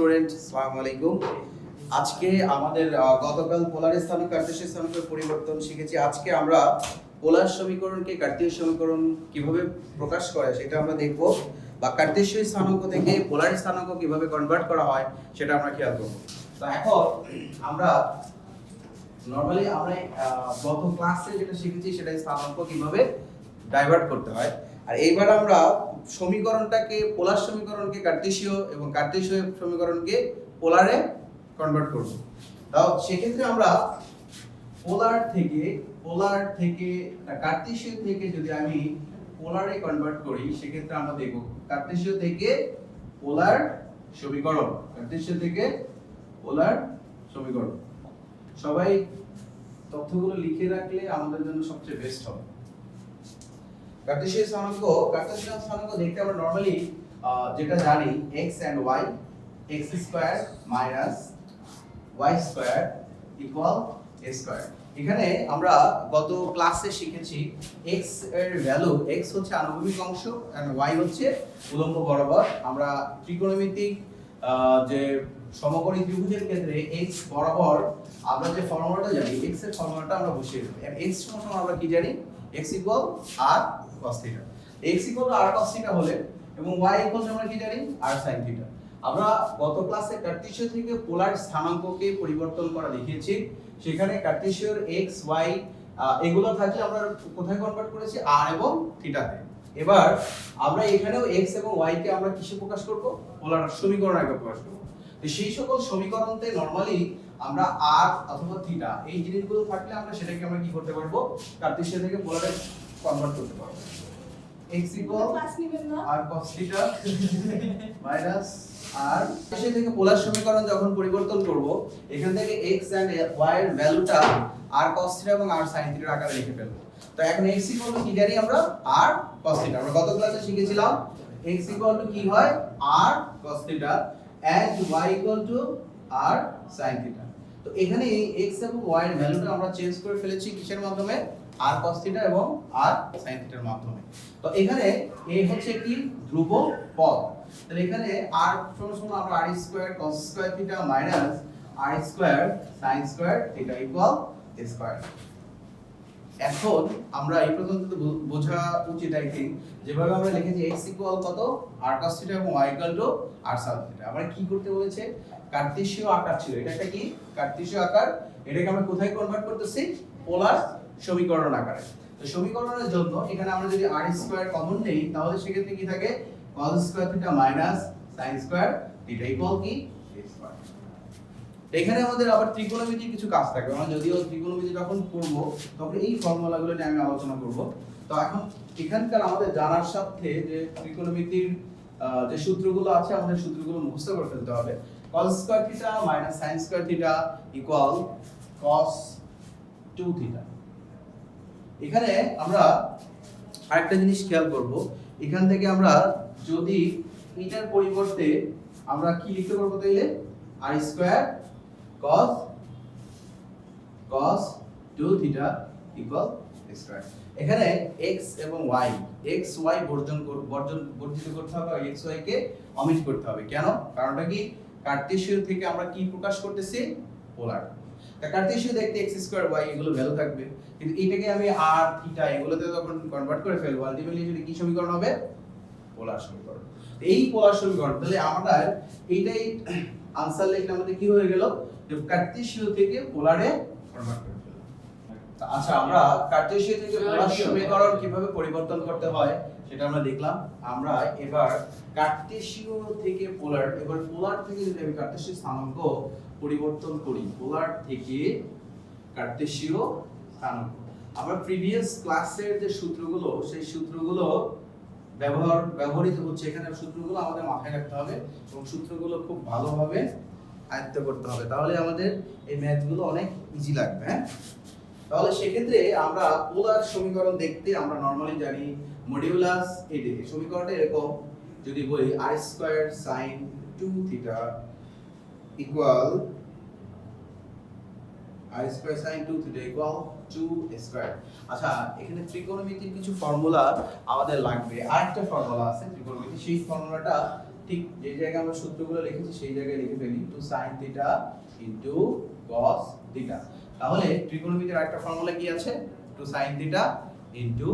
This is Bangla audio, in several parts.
স্টুডেন্ট, আসসালামু আলাইকুম। আজকে আমাদের গতকাল পোলার স্থানাঙ্ক কার্টেসীয় স্থানাঙ্কের পরিবর্তন শিখেছি। আজকে আমরা পোলার সমীকরণকে কার্টেসীয় সমীকরণ কিভাবে প্রকাশ করে সেটা আমরা দেখব, বা কার্টেসীয় স্থানাঙ্ক থেকে পোলার স্থানাঙ্ক কিভাবে কনভার্ট করা হয় সেটা আমরা খেয়াল করব। তো এখন আমরা নরমালি গত ক্লাসে যেটা শিখেছি সেটা স্থানাঙ্ক কিভাবে ডাইভার্ট করতে হয়। আর এইবার আমরা সমীকরণটাকে পোলার সমীকরণকে কার্টেসীয় এবং কার্টেসীয় সমীকরণকে পোলারে কনভার্ট করব। তাও সেক্ষেত্রে আমরা পোলার থেকে কার্টেসীয় থেকে যদি আমি পোলারে কনভার্ট করি সেক্ষেত্রে আমরা দেখব কার্টেসীয় থেকে পোলার সমীকরণ, কার্টেসীয় থেকে পোলার সমীকরণ। সবাই তথ্যগুলো লিখে রাখলে আমাদের জন্য সবচেয়ে বেস্ট হবে। কার্টেসীয় স্থানাঙ্ক দেখতে আমরা নরমালি যেটা জানি x and y, x square minus y square equal a square. এখানে আমরা গত ক্লাসে শিখেছি x এর ভ্যালু, x হচ্ছে আনুভূমিক অংশ and y হচ্ছে উলম্ব বরাবর। আমরা ত্রিকোণমিতিক যে সমকোণী ত্রিভুজের ক্ষেত্রে x বরাবর আমরা যে ফর্মুলাটা জানি, x এর ফর্মুলাটা আমরা বসিয়ে দেব। x সমান আমরা কি জানি, x equal r cos θ। x equal r cos θ হলে এবং y ইকুয়াল আমরা কি জানি, r sin θ। আমরা গত ক্লাসে কার্টেসীয় থেকে পোলার স্থানাঙ্ককে পরিবর্তন করা দেখিয়েছি। সেখানে কার্টেসীয়র x y এগুলো থাকলে আমরা কোথায় কনভার্ট করেছি, r এবং θ তে। এবার আমরা এখানেও x এবং y কে আমরা কিসে প্রকাশ করব, পোলার সমীকরণ আকারে প্রকাশ করব। তো সেই সকল সমীকরণতে নরমালি আমরা r অথবা θ এই জিনিসগুলো থাকলে আমরা সেটাকে আমরা কি করতে পারবো, কার্টেসীয় থেকে পোলারে কনভার্ট করতে পারবো। x r cos θ minus r, কার্টেসীয় থেকে পোলার সমীকরণ যখন পরিবর্তন করব, এখান থেকে x and y এর ভ্যালুটা r cos θ এবং r sin θ এর আকারে লিখে ফেলবো। তো এখন x কি জানি আমরা, r cos θ। আমরা গত ক্লাসে শিখেছিলাম x কি হয়, r cos θ and y r sin θ। তো এখানে x এবং y এর ভ্যালুটা আমরা চেঞ্জ করে ফেলেছি কিসের মাধ্যমে, r cos θ এবং r sin θ এর মাধ্যমে। তো এখানে a হচ্ছে একটি ধ্রুব পদ। তাহলে এখানে r সমান আমরা r square cos square θ minus r square sin square θ equal a square. এখন আমরা এই পর্যন্ত বোঝা উচিত আই থিং, যেভাবে আমরা লিখেছি x ইকুয়াল কত, r cos θ এবং y r sin θ। আমরা কি করতে বলেছে, কার্টেসীয় আকার ছিল, এটা একটা কি কার্টেসীয় আকার, এটাকে আমরা কোথায় কনভার্ট করতেছি, পোলার সমীকরণ আকারে। তো সমীকরণের জন্য এখানে আমরা যদি r স্কয়ার কমন নেই তাহলে সেক্ষেত্রে কি থাকে, cos square θ minus sin square θ equal কি a স্কয়ার। এখানে আমাদের আবার ত্রিকোণমিতির কিছু কাজ থাকবে। আমরা যদিও ত্রিকোণমিতি যখন করব তখন এই ফর্মুলাগুলো নিয়ে আমি আলোচনা করব। তো এখন এখানকার আমাদের জানার সাথে যে ত্রিকোণমিতির যে সূত্রগুলো আছে আমাদের সূত্রগুলো মুখস্থ করে ফেলতে হবে। cos square θ minus sin square θ equal cos 2θ। এখানে আমরা আরেকটা জিনিস খেয়াল করব, এখান থেকে আমরা যদি এটার পরিবর্তে আমরা কি লিখতে পারবো, তাইলে r square cos 2θ equal a square. এখানে x এবং y, x y বর্জিত করতে হবে, x y কে অমিট করতে হবে। কেন, কারণটা কি, কার্টেসীয় থেকে আমরা কি প্রকাশ করতেছি, পোলার। তা কার্টেসীয় দেখতে x স্কয়ার y এগুলো ভ্যালু থাকবে, কিন্তু এটাকে আমি r θ এগুলোতে যখন কনভার্ট করে ফেলবো আলটিমেটলি যদি কি সমীকরণ হবে, পোলার সমীকরণ। এই পোলার সমীকরণ, তাহলে আমরা এইটাই আনসার লিখলে আমাদের কি হয়ে গেল, যে কার্টেসীয় থেকে পোলারে কনভার্ট করে ফেললাম। আচ্ছা, আমরা কার্টেসীয় থেকে পোলার সমীকরণ কিভাবে পরিবর্তন করতে হয় সেটা আমরা দেখলাম। আমরা এবার কার্টেসীয় থেকে পোলার, এবার পোলার থেকে যদি আমি কার্টেসীয় স্থানাঙ্ক পরিবর্তন করি, পোলার থেকে কার্টেসীয় স্থানাঙ্ক, আমরা প্রিভিয়াস ক্লাসের যে সূত্রগুলো সেই সূত্রগুলো ব্যবহৃত হচ্ছে এখানে, সূত্রগুলো আমাদের মাথায় রাখতে হবে এবং সূত্রগুলো খুব ভালোভাবে আয়ত্ত করতে হবে, তাহলে আমাদের এই ম্যাথগুলো অনেক ইজি লাগবে। হ্যাঁ, তাহলে সেক্ষেত্রে আমরা পোলার সমীকরণ দেখতে আমরা নরমালি জানি মডিউলাস এডি। সমীকরণটা এরকম, যদি বলি r square sin 2θ equal r square sin 2θ equal 2 square. আচ্ছা, এখানে ত্রিকোণমিতির কিছু ফর্মুলা আমাদের লাগবে, আরেকটা ফর্মুলা আছে ত্রিকোণমিতি, সেই ফর্মুলাটা ঠিক যে জায়গায় আমরা সূত্রগুলো লিখেছি সেই জায়গায় লিখে ফেলি 2 sin theta into cos theta. তাহলে ত্রিকোণমিতির আরেকটা ফর্মুলা কি আছে 2 sin theta into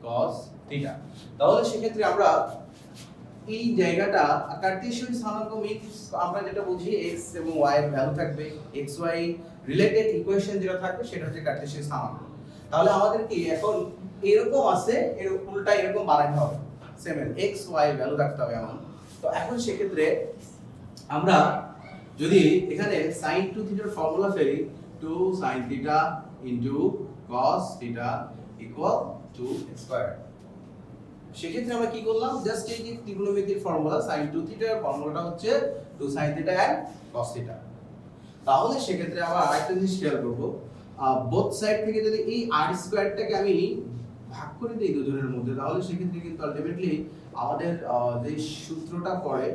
cos theta. তাহলে সেক্ষেত্রে আমরা এই জায়গাটা কার্টেসিয়ান স্থানাঙ্ক মিনস আমরা যেটা বুঝি x এবং y এর ভ্যালু থাকবে, x y রিলেটেড ইকুয়েশন যেটা থাকবে সেটা হচ্ছে কার্টেসিয়ান স্থানাঙ্ক। তাহলে আমাদের কি এখন এরকম আছে, এর উল্টা এরকম বানাতে হবে, সেম x y ভ্যালু রাখতে হবে এমন। তো এখন সেক্ষেত্রে আমরা যদি এখানে sin 2 থিটার ফর্মুলা ফেলি 2 sin theta into cos theta equal 2 square. সেক্ষেত্রে আমরা কি করলাম, জাস্ট এই যে ত্রিকোণমিতির ফর্মুলা sin 2 থিটার ফর্মুলাটা হচ্ছে 2 sin theta and cos theta. তাহলে সেক্ষেত্রে আবার আরেকটা জিনিস খেয়াল করব, বোথ সাইড থেকে যদি এই r স্কয়ারটাকে আমি ভাগ করে দেই দুজনের মধ্যে, তাহলে সেক্ষেত্রে কিন্তু আলটিমেটলি আমাদের যে সূত্রটা পড়ে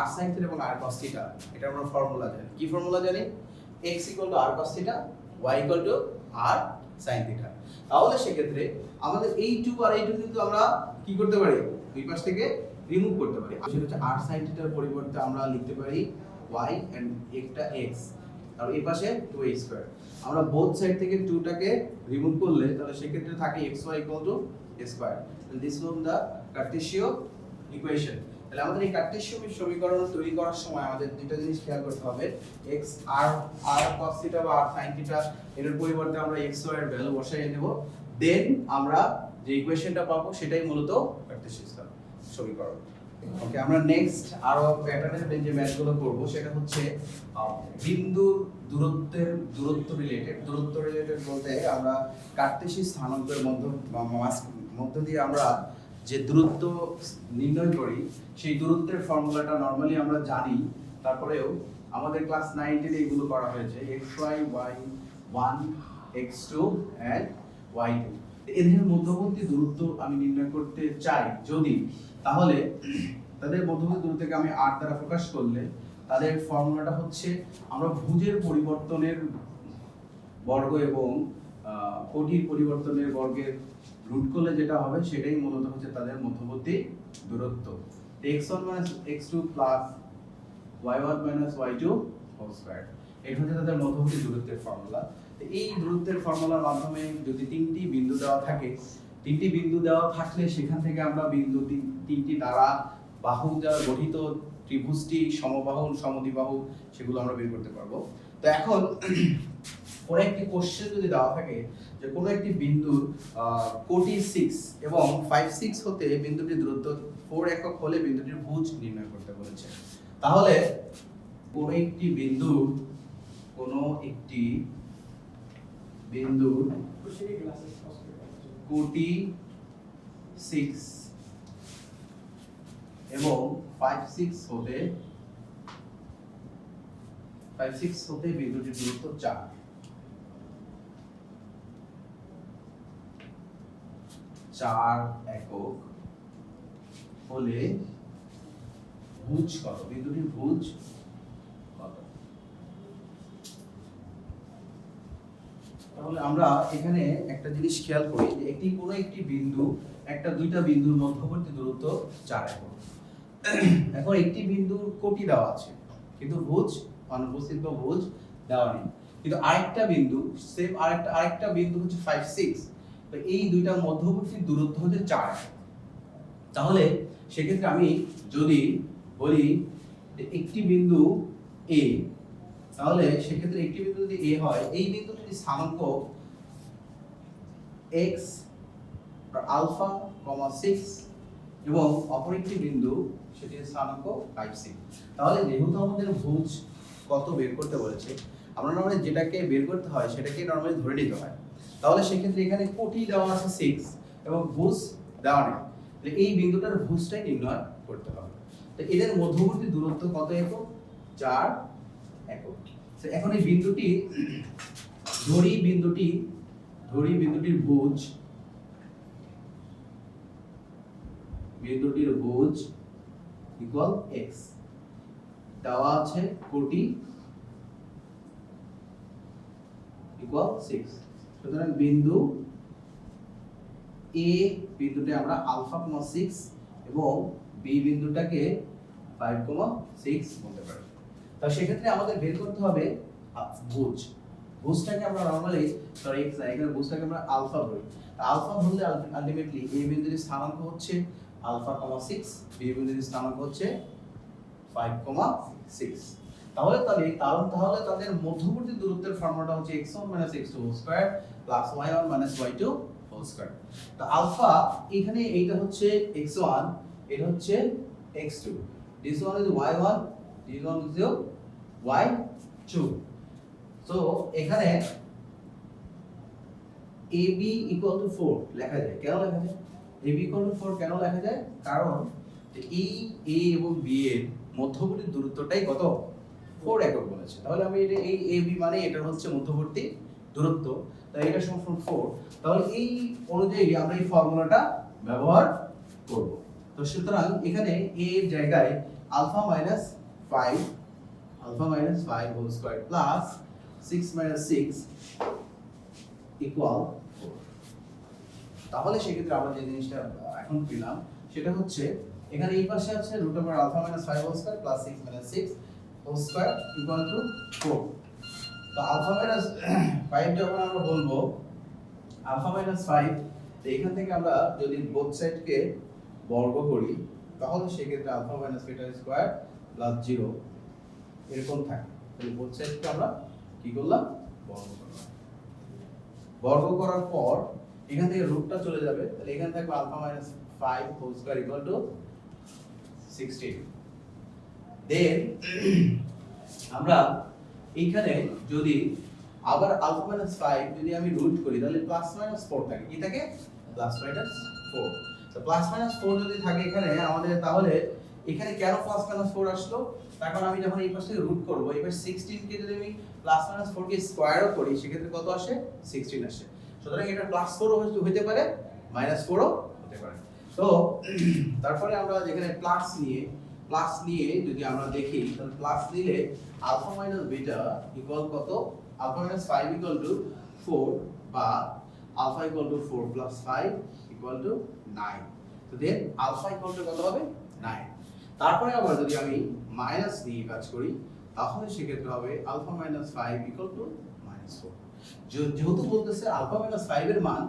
r sin থিটা এবং r cos থিটা, এটা আমরা ফর্মুলা জানি। কি ফর্মুলা জানি? x r cos theta, y r sin theta. তাহলে সেক্ষেত্রে আমাদের এই 2 আর এই 2 কিন্তু আমরা কি করতে পারি, দুই পাশ থেকে রিমুভ করতে পারি। সেটা হচ্ছে r sin থিটার পরিবর্তে আমরা লিখতে পারি y এন্ড একটা x, আর এই পাশে 2a স্কয়ার। আমরা বোথ সাইড থেকে 2 টাকে রিমুভ করলে তাহলে সেক্ষেত্রে থাকে xy a square. This was the কার্টেসীয় ইকুয়েশন। তাহলে আমাদের এই কার্টেসীয় সমীকরণ তৈরি করার সময় আমাদের দুটো জিনিস খেয়াল করতে হবে, x r cos থিটা বা r sin থিটা এর পরিবর্তে আমরা xy এর ভ্যালু বসাই দেব, দেন আমরা যে ইকুয়েশনটা পাবো সেটাই মূলত কার্টেসীয় সমীকরণ। ওকে, আমরা নেক্সট আরো প্যাটার্নের যে ম্যাথগুলো করব সেটা হচ্ছে বিন্দুর দূরত্ব রিলেটেড বলতে আমরা কার্টেসীয় স্থানাঙ্কের মধ্য দিয়ে আমরা যে দূরত্ব নির্ণয় করি সেই দূরত্বের ফর্মুলাটা নরমালি আমরা জানি, তারপরেও আমাদের ক্লাস 9 এ এগুলো করা হয়েছে, xy y1 x2 and y2। এদের মধ্যবর্তী দূরত্ব আমি নির্ণয় করতে চাই যদি, তাহলে তাদের মধ্যবর্তী দূরত্বকে আমি r দ্বারা প্রকাশ করলে তাদের ফর্মুলাটা হচ্ছে, আমরা ভুজের পরিবর্তনের বর্গ এবং কোটির পরিবর্তনের বর্গের রুট করলে যেটা হবে সেটাই মূলত হচ্ছে তাদের মধ্যবর্তী দূরত্ব। x1 x2 y1 y2 whole square, এটা হচ্ছে তাদের মধ্যবর্তী দূরত্বের ফর্মুলা। এই দূরত্বের ফর্মুলার মাধ্যমে যদি তিনটি বিন্দু দেওয়া থাকলে সেখান থেকে আমরা তিনটি দ্বারা বাহু দ্বারা গঠিত ত্রিভুজটি সমবাহু সমদ্বিবাহু সেগুলো আমরা বের করতে পারবো। তো এখন কোন একটি কোশ্চেন যদি দেওয়া থাকে যে কোন একটি বিন্দুর কোটি 6 এবং 5 6 হতে বিন্দুটির দূরত্ব 4 একক হলে বিন্দুটির ভুজ নির্ণয় করতে বলেছে। তাহলে কোন একটি বিন্দুর কোটি 6 এবং 5 6 হতে বিন্দুটির দূরত্ব 4 একক হলে ভুজ কত, বিন্দুটির ভুজ কত। তাহলে আমরা এখানে একটা জিনিস খেয়াল করি যে একটি বিন্দু দুইটা বিন্দুর মধ্যবর্তী দূরত্ব 4 একক। এখন একটি বিন্দুর কোটি দেওয়া আছে কিন্তু ভুজ অনুপস্থিত বা ভুজ দেওয়া নেই, কিন্তু আরেকটা বিন্দু সেম আরেকটা বিন্দু হচ্ছে 5 6, তো এই দুইটা মধ্যবর্তী দূরত্ব হচ্ছে 4 একক। তাহলে সেক্ষেত্রে আমি যদি বলি যে একটি বিন্দু A, তাহলে সেক্ষেত্রে একটি বিন্দু যদি A হয়, এই বিন্দুটির স্থানাঙ্ক x আলফা 6 এবং অপর একটি বিন্দু সেটির স্থানাঙ্ক 5 6। তাহলে যেহেতু আমাদের ভুজ কত বের করতে বলেছে, আমরা নরমালি যেটাকে বের করতে হয় সেটাকে নরমালি ধরে নিতে হয়। তাহলে সেক্ষেত্রে এখানে কোটি দেওয়া আছে 6 এবং ভুজ দেওয়া নেই, তাহলে এই বিন্দুটার ভুজটাই নির্ণয় করতে হবে। তো এদের মধ্যবর্তী দূরত্ব কত একক? 4 একক। তো এখন এই বিন্দুটির ভুজ ইকুয়াল x দেওয়া আছে, কোটি ইকুয়াল 6। সুতরাং বিন্দু A বিন্দুতে আমরা আলফা 6 এবং B বিন্দুটাকে 5,6 বলতে পারি। তো সেক্ষেত্রে আমাদের বের করতে হবে ভুজ। ভুজটাকে আমরা নরমালি এখানে ভুজটাকে আমরা আলফা ধরি। আলফা ধরলে আলটিমেটলি a বিন্দুর স্থানাঙ্ক হচ্ছে আলফা, 6, b বিন্দুর স্থানাঙ্ক হচ্ছে 5,6। তাহলে তাদের মধ্যবর্তী দূরত্বের ফর্মুলাটা হচ্ছে x1 x2 square plus y1 y2 whole square. তো আলফা এখানে এইটা হচ্ছে x1, এটা হচ্ছে x2, this one is y1, this one is y2। তো এখানে ab equal to 4 লেখা যায়। কেন লেখা যায়? ab equal to 4 কেন লেখা যায়? কারণ এই a এবং b এর মধ্যবর্তী দূরত্বটাই কত? 4 একক বলেছে। তাহলে আমি এই ab মানে এটা হচ্ছে মধ্যবর্তী দূরত্ব, তাই এটা সমান 4। তাহলে এই অনুযায়ী আমরা এই ফর্মুলাটা ব্যবহার করব। তো সুতরাং এখানে a এর জায়গায় alpha minus 5 whole square plus 6 6 equal 4। তাহলে সেক্ষেত্রে আমরা যে জিনিসটা এখন পেলাম সেটা হচ্ছে এখানে এই পাশে আছে root over alpha minus 5 whole square plus 6 6 whole square equal to 4। তো আলফা মাইনাস 5 যখন আমরা বলবো আলফা মাইনাস 5, তো এখান থেকে আমরা যদি বোথ সাইডকে বর্গ করি তাহলে সেক্ষেত্রে alpha minus beta square plus 0 এরকম থাকে। তাহলে বোথ সাইডকে আমরা কি করলাম? বর্গ করার পর এখান থেকে রুটটা চলে যাবে, তাহলে এখানে থাকবে alpha minus 5 whole square equal to 16। Then আমরা এইখানে যদি আবার আলফা মাইনাস 5 যদি আমি রুট করি তাহলে প্লাস মাইনাস 4 থাকে। কি থাকে? Plus minus 4। তো প্লাস মাইনাস 4 যদি থাকে এখানে আমাদের, তাহলে এখানে কেন প্লাস মাইনাস 4 আসলো? তার কারণ আমি যখন এই পাশ থেকে রুট করব, এই পাশ 16 কে যদি আমি প্লাস মাইনাস 4 কে স্কয়ারও করি সেক্ষেত্রে কত আসে? 16 আসে। সুতরাং এটা প্লাস 4 ও হতে পারে, মাইনাস 4 ও হতে পারে। তো তারপরে আমরা যেখানে প্লাস নিয়ে যদি আমরা দেখি তাহলে প্লাস নিলে আলফা মাইনাস বিটা ইকুয়াল কত? আলফা মাইনাস 5 ইকুয়াল টু 4 বা alpha equal to 4 plus 5 equal to 9। তো দেন আলফা ইকুয়াল টু কত হবে? 9। তারপরে আবার যদি আমি মাইনাস নিয়ে কাজ করি তাহলে সেক্ষেত্রে হবে আলফা মাইনাস 5 ইকুয়াল টু -4। যেহেতু বলতেছে আলফা মাইনাস 5 এর মান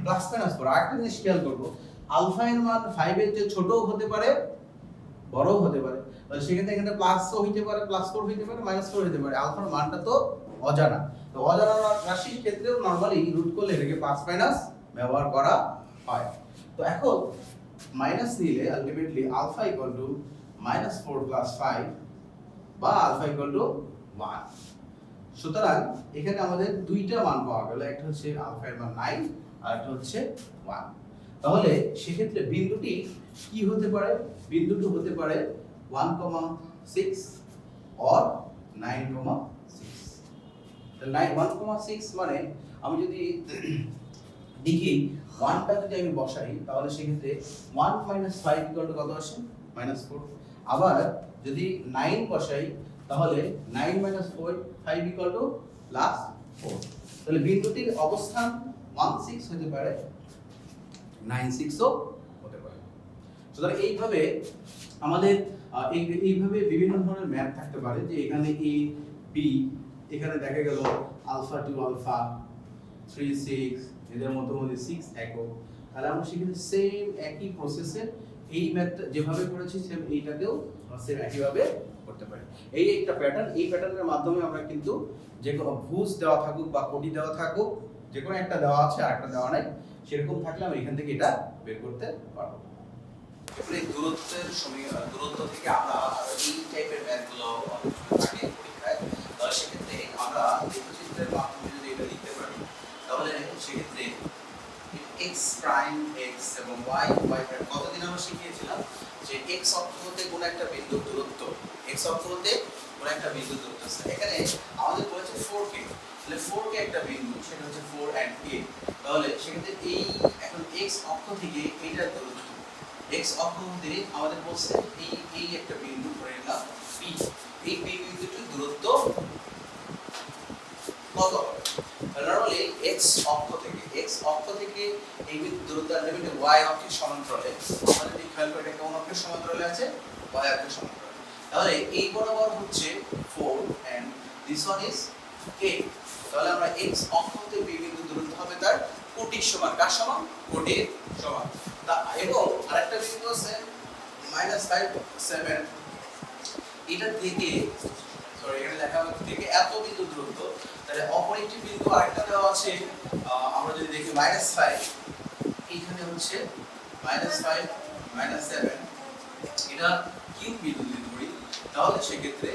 প্লাস মাইনাস 4, আরেকটা জিনিস খেয়াল করব, আলফা এর মান 5 এর চেয়ে ছোটও হতে পারে, বড়ও হতে পারে। তাহলে সেক্ষেত্রে এখানে প্লাসও হতে পারে, +4 হতে পারে, -4 হতে পারে। আলফার মানটা তো অজানা। তো অজানা রাশির ক্ষেত্রেও নরমালি রুট করলে এটাকে প্লাস মাইনাস ব্যবহার করা হয়। তো এখন মাইনাস নিলে আলটিমেটলি আলফা ইকুয়াল টু -4 + 5 বা আলফা ইকুয়াল টু 1। সুতরাং এখানে আমাদের দুইটা মান পাওয়া গেল, একটা হচ্ছে আলফা এর মান 9 আর একটা হচ্ছে 1। তাহলে সেক্ষেত্রে বিন্দুটি কি হতে পারে? বিন্দুটি হতে পারে 1,6 অর 9,6। তাহলে 1,6 মানে আমি যদি দেখি 1টা যদি আমি বসাই তাহলে সেক্ষেত্রে 1 - 5 = কত আসে? -4। আবার যদি 9 বসাই তাহলে 9 - 4 5 = +4। তাহলে বিন্দুটির অবস্থান 16 হতে পারে, 96 ও হতে পারে। সুতরাং এইভাবে আমাদের এইভাবে বিভিন্ন ধরনের ম্যাপ থাকতে পারে যে এখানে a b, এখানে দেখা গেল আলফা টু আলফা 3 6, এদের মধ্যে 6 একক। তাহলে আমরা সেখানে সেম একই প্রসেসে এই ম্যাথটা যেভাবে করেছি সেম এইটাকেও সেম একইভাবে করতে পারি। এই একটা প্যাটার্ন, এই প্যাটার্নের মাধ্যমে আমরা কিন্তু যে কোনো ভুজ দেওয়া থাকুক বা কোটি দেওয়া থাকুক, যে কোনো একটা দেওয়া আছে আর একটা দেওয়া নাই, সেরকম থাকলে আমরা এখান থেকে এটা বের করতে পারবো। এবারে দূরত্ব থেকে আমরা এই টাইপের ম্যাথগুলো থাকে পরীক্ষায়, তাহলে সেক্ষেত্রে আমরা লেখচিত্রের মাধ্যমে যদি এটা লিখতে পারি তাহলে সেক্ষেত্রে x প্রাইম x এবং y প্রাইম, কতদিন আমরা শিখিয়েছিলাম যে x অক্ষ হতে কোন একটা বিন্দুর দূরত্ব, x অক্ষ হতে কোন একটা বিন্দুর দূরত্ব আছে। এখানে আমাদের বলেছে 4k, তাহলে 4k একটা বিন্দু, সেটা হচ্ছে 4 and k। তাহলে সেক্ষেত্রে এই এখন x অক্ষ থেকে এইটার দূরত্ব, x অক্ষ হতে আমাদের বলছে এই একটা বিন্দু ধরে নিলাম p, এই p বিন্দুটির দূরত্ব কত হবে? নরমালি x অক্ষ থেকে এই বিন্দুর দূরত্ব নেবে y অক্ষের সমান্তরালে। আমরা যদি খেয়াল করি এটা কোন অক্ষের সমান্তরালে আছে? y অক্ষের সমান্তরাল। তাহলে এই বরাবর হচ্ছে 4 and this one is a। তাহলে আমরা x অক্ষ হতে b বিন্দু দূরত্ব হবে তার কোটির সমান। কার সমান? কোটির সমান। এবং আরেকটা বিন্দু আছে -5 7, এটা থেকে সরি এখানে লেখা আছে থেকে এত বিন্দু দূরত্ব। তাহলে অপর একটি বিন্দু আরেকটা দেওয়া আছে, আমরা যদি দেখি -5, এইখানে হচ্ছে -5 -7, এটা কিউ বিন্দু যদি ধরি তাহলে সেক্ষেত্রে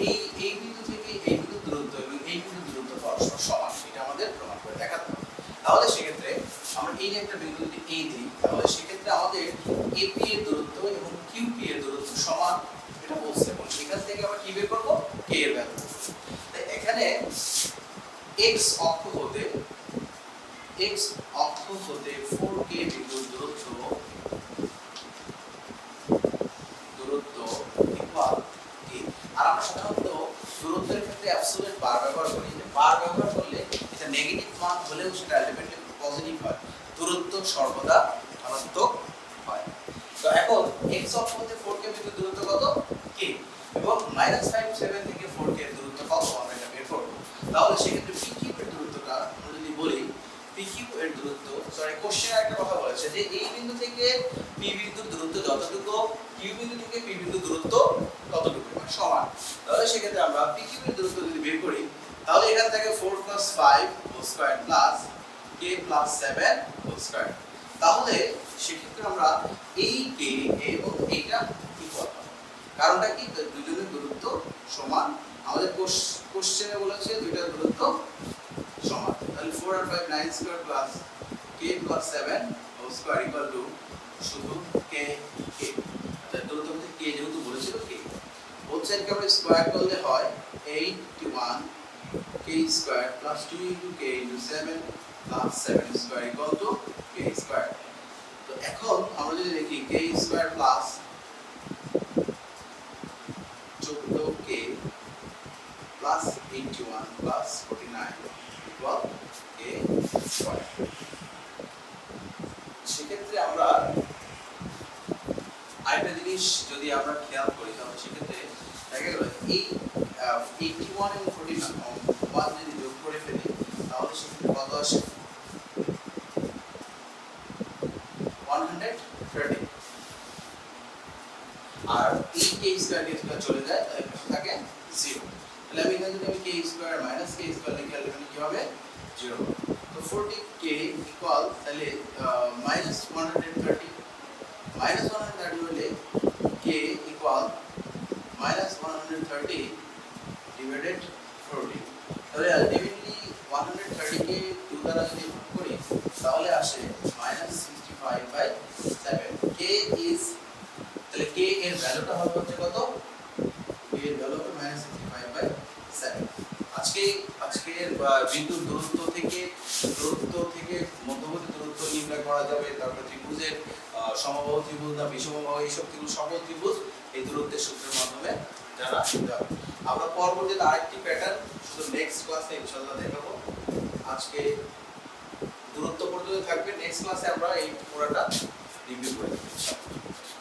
এই বিন্দু থেকে এই বিন্দু দূরত্ব এবং এই বিন্দু দূরত্ব পরস্পর সমান, এটা আমাদের প্রমাণ করে দেখাতে হবে। তাহলে সেক্ষেত্রে আমরা এই যে একটা বিন্দু যদি a দিই, তাহলে সেক্ষেত্রে আমাদের AP এর দূরত্ব এবং QP এর দূরত্ব সমান, এটা বলছে। এবং এখান থেকে আমরা কি বের করব? K এর ভ্যালু। তাই এখানে x অক্ষ হতে 4K বিন্দুর দূরত্ব ইকুয়াল k। আর আমরা সাধারণত দূরত্বের ক্ষেত্রে অ্যাবসলিউট বার ব্যবহার করি। যে বার ব্যবহার করলে এটা নেগেটিভ মান হলেও সেটা আলটিমেটলি পজিটিভ হয়, দূরত্ব সর্বদা ধনাত্মক হয়। তো এখন x অক্ষ হতে 4K বিন্দুর দূরত্ব কত? k, এবং -5 7 থেকে 4K এর দূরত্ব কত আমরা এটা বের করব। তাহলে সেক্ষেত্রে PQ এর দূরত্বটা আমরা যদি বলি, PQ এর দূরত্ব, সরি কোশ্চেনে একটা কথা বলেছে যে এই বিন্দু থেকে P বিন্দুর দূরত্ব যতটুকু, Q বিন্দু থেকে P বিন্দুর দূরত্ব ততটুকু, মানে সমান। তাহলে সেক্ষেত্রে আমরা PQ এর দূরত্ব যদি বের করি, তাহলে এখান থেকে 4 + 5 whole square plus k + 7 whole square. তাহলে সেক্ষেত্রে আমরা এই k এবং এইটা ইকুয়াল হবে। কারণটা কি? দুইজনের দূরত্ব সমান। আমাদের কোশ্চেনে বলেছে দুইটার দূরত্ব সমান। তাহলে 4 আর 5 9 square plus k + 7 whole square equal to শুধু k। তাহলে দূরত্ব হচ্ছে k, যেহেতু বলেছিল k, বোথ সাইডকে আমরা স্কয়ার করলে হয় 81 k square plus 2 * k * 7 plus 7 square equal two k square. তো এখন আমরা যদি দেখি k square plus 14k plus 81 plus 49 equal k square. সেক্ষেত্রে আমরা আরেকটা জিনিস যদি আমরা খেয়াল করি, তাহলে সেক্ষেত্রে দেখা গেল এই 81 এবং 49 যদি যোগ করে ফেলি, তাহলে সেক্ষেত্রে কত আসে? 130। আর এই k স্কয়ার কে চলে যায়, তাহলে পাশে থাকে 0। তাহলে আমি এখানে যদি k স্কয়ার - k স্কয়ার লিখি, তাহলে এখানে কি হবে? 0। তো 40k ইকুয়াল তাহলে -130 হলে k ইকুয়াল -130 ডিভাইডেড 40। তাহলে আলটিমেটলি 130 কে 2 দ্বারা যদি ভাগ করি, তাহলে আসে -65/7। k ইজ, তাহলে k এর ভ্যালুটা হবে হচ্ছে কত? k এর ভ্যালু হবে -65/7। আজকের বিন্দুর দূরত্ব থেকে মধ্যবর্তী দূরত্ব নির্ণয় করা যাবে। তারপরে ত্রিভুজের সমবাহু ত্রিভুজ না বিষমবাহু, এইসব ত্রিভুজ, সকল ত্রিভুজ এই দূরত্বের সূত্রের মাধ্যমে জানা যাবে। আমরা পরবর্তীতে আরেকটি প্যাটার্ন শুধু নেক্সট ক্লাসে ইনশাআল্লাহ দেখাবো। আজকে দূরত্ব পর্যন্ত থাকবে, নেক্সট ক্লাসে আমরা এই পুরোটা রিভিউ করব।